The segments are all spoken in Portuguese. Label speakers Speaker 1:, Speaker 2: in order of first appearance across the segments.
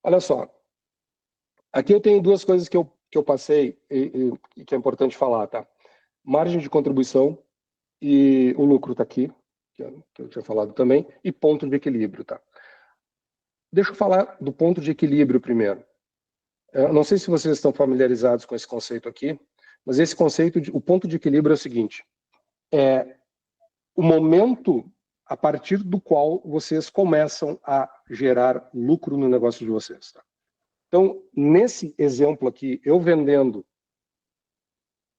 Speaker 1: Olha só, aqui eu tenho duas coisas que eu passei e que é importante falar, tá? Margem de contribuição e o lucro está aqui, que eu tinha falado também, e ponto de equilíbrio, tá? Deixa eu falar do ponto de equilíbrio primeiro. Eu não sei se vocês estão familiarizados com esse conceito aqui, mas esse conceito, o ponto de equilíbrio é o seguinte, é o momento a partir do qual vocês começam a gerar lucro no negócio de vocês, tá? Então, nesse exemplo aqui, eu vendendo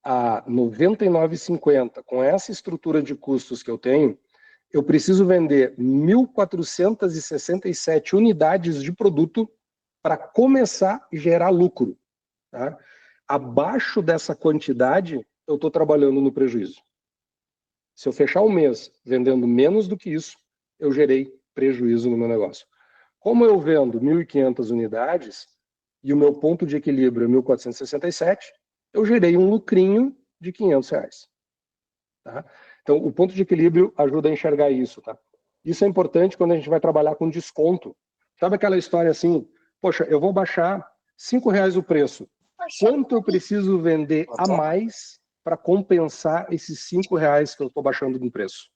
Speaker 1: a R$ 99,50, com essa estrutura de custos que eu tenho, eu preciso vender 1.467 unidades de produto para começar a gerar lucro. Tá? Abaixo dessa quantidade, eu estou trabalhando no prejuízo. Se eu fechar o mês vendendo menos do que isso, eu gerei prejuízo no meu negócio. Como eu vendo 1.500 unidades e o meu ponto de equilíbrio é 1.467, eu gerei um lucrinho de R$ 500. Tá? Então, o ponto de equilíbrio ajuda a enxergar isso. Tá? Isso é importante quando a gente vai trabalhar com desconto. Sabe aquela história assim, poxa, eu vou baixar R$ 5 o preço. Quanto eu preciso vender a mais para compensar esses R$ 5 que eu estou baixando no preço?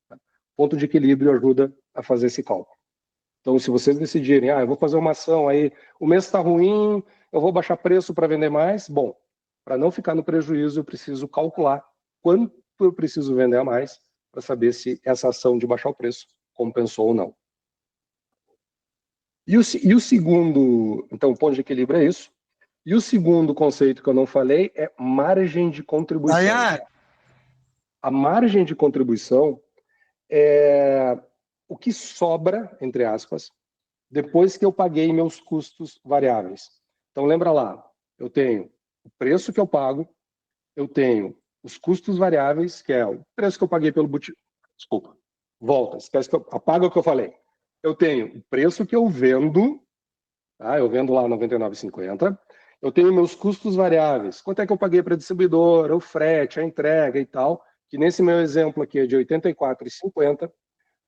Speaker 1: Tá? Ponto de equilíbrio ajuda a fazer esse cálculo. Então, se vocês decidirem, eu vou fazer uma ação, aí o mês está ruim, eu vou baixar preço para vender mais, bom, para não ficar no prejuízo, eu preciso calcular quanto eu preciso vender a mais para saber se essa ação de baixar o preço compensou ou não. E o segundo, então, o ponto de equilíbrio é isso. E o segundo conceito que eu não falei é margem de contribuição. A margem de contribuição é o que sobra, entre aspas, depois que eu paguei meus custos variáveis. Então, lembra lá, eu tenho o preço que eu pago, eu tenho os custos variáveis, que é o preço que eu paguei pelo botijão. Desculpa, volta, esquece que apaga o que eu falei. Eu tenho o preço que eu vendo, tá? Eu vendo lá R$ 99,50. Eu tenho meus custos variáveis. Quanto é que eu paguei para a distribuidora, o frete, a entrega e tal, que nesse meu exemplo aqui é de R$ 84,50.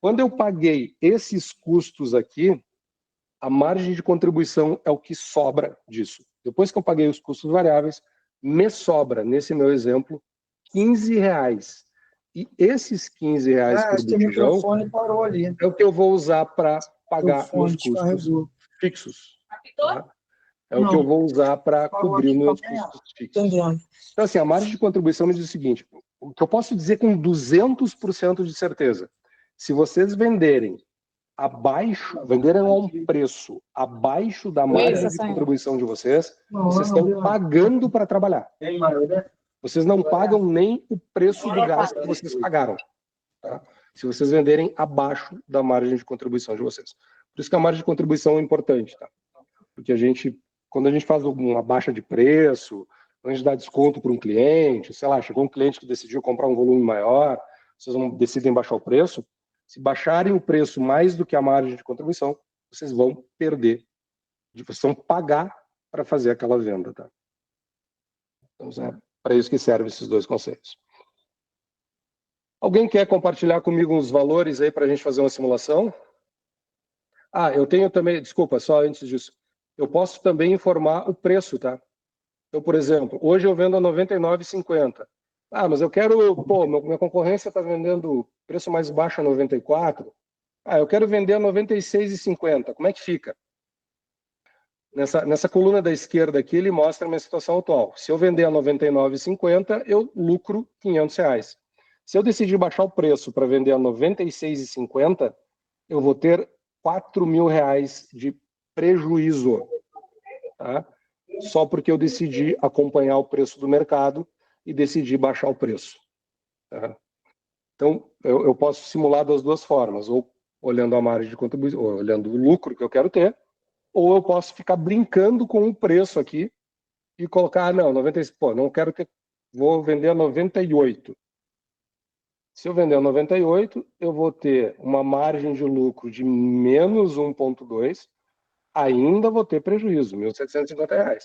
Speaker 1: Quando eu paguei esses custos aqui, a margem de contribuição é o que sobra disso. Depois que eu paguei os custos variáveis, me sobra, nesse meu exemplo, R$ 15. E esses R$ 15 por botijão é o que eu vou usar para pagar meus custos fixos. Tá? É o que eu vou usar para cobrir meus custos fixos. Então, assim, a margem de contribuição me diz o seguinte, o que eu posso dizer com 200% de certeza, se vocês venderem venderam a um preço abaixo da margem de contribuição de vocês, vocês estão pagando para trabalhar. Vocês não pagam nem o preço do gás que vocês pagaram. Tá? Se vocês venderem abaixo da margem de contribuição de vocês. Por isso que a margem de contribuição é importante. Tá? Porque quando a gente faz uma baixa de preço, quando a gente dá desconto para um cliente, sei lá, chegou um cliente que decidiu comprar um volume maior, vocês decidem baixar o preço, se baixarem o preço mais do que a margem de contribuição, vocês vão perder. Vocês vão pagar para fazer aquela venda. Tá? Então, é para isso que servem esses dois conceitos. Alguém quer compartilhar comigo os valores aí para a gente fazer uma simulação? Eu tenho também, desculpa, só antes disso. Eu posso também informar o preço, tá? Então, por exemplo, hoje eu vendo a R$ 99,50. Mas eu quero, minha concorrência está vendendo preço mais baixo a 94. Eu quero vender a R$ 96,50. Como é que fica? Nessa coluna da esquerda aqui, ele mostra a minha situação atual. Se eu vender a R$ 99,50, eu lucro R$ 500. Se eu decidir baixar o preço para vender a R$ 96,50, eu vou ter R$ 4.000 de prejuízo. Tá? Só porque eu decidi acompanhar o preço do mercado e decidi baixar o preço. Tá? Então, eu posso simular das duas formas, ou olhando a margem de contribuição, ou olhando o lucro que eu quero ter, ou eu posso ficar brincando com o preço aqui e colocar, não quero ter, vou vender a 98. Se eu vender a 98, eu vou ter uma margem de lucro de menos 1,2, ainda vou ter prejuízo, R$ 1.750.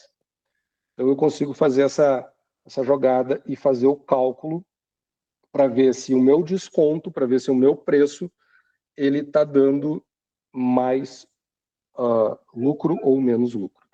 Speaker 1: Então, eu consigo fazer essa jogada e fazer o cálculo para ver se o meu desconto, para ver se o meu preço, ele está dando mais lucro ou menos lucro.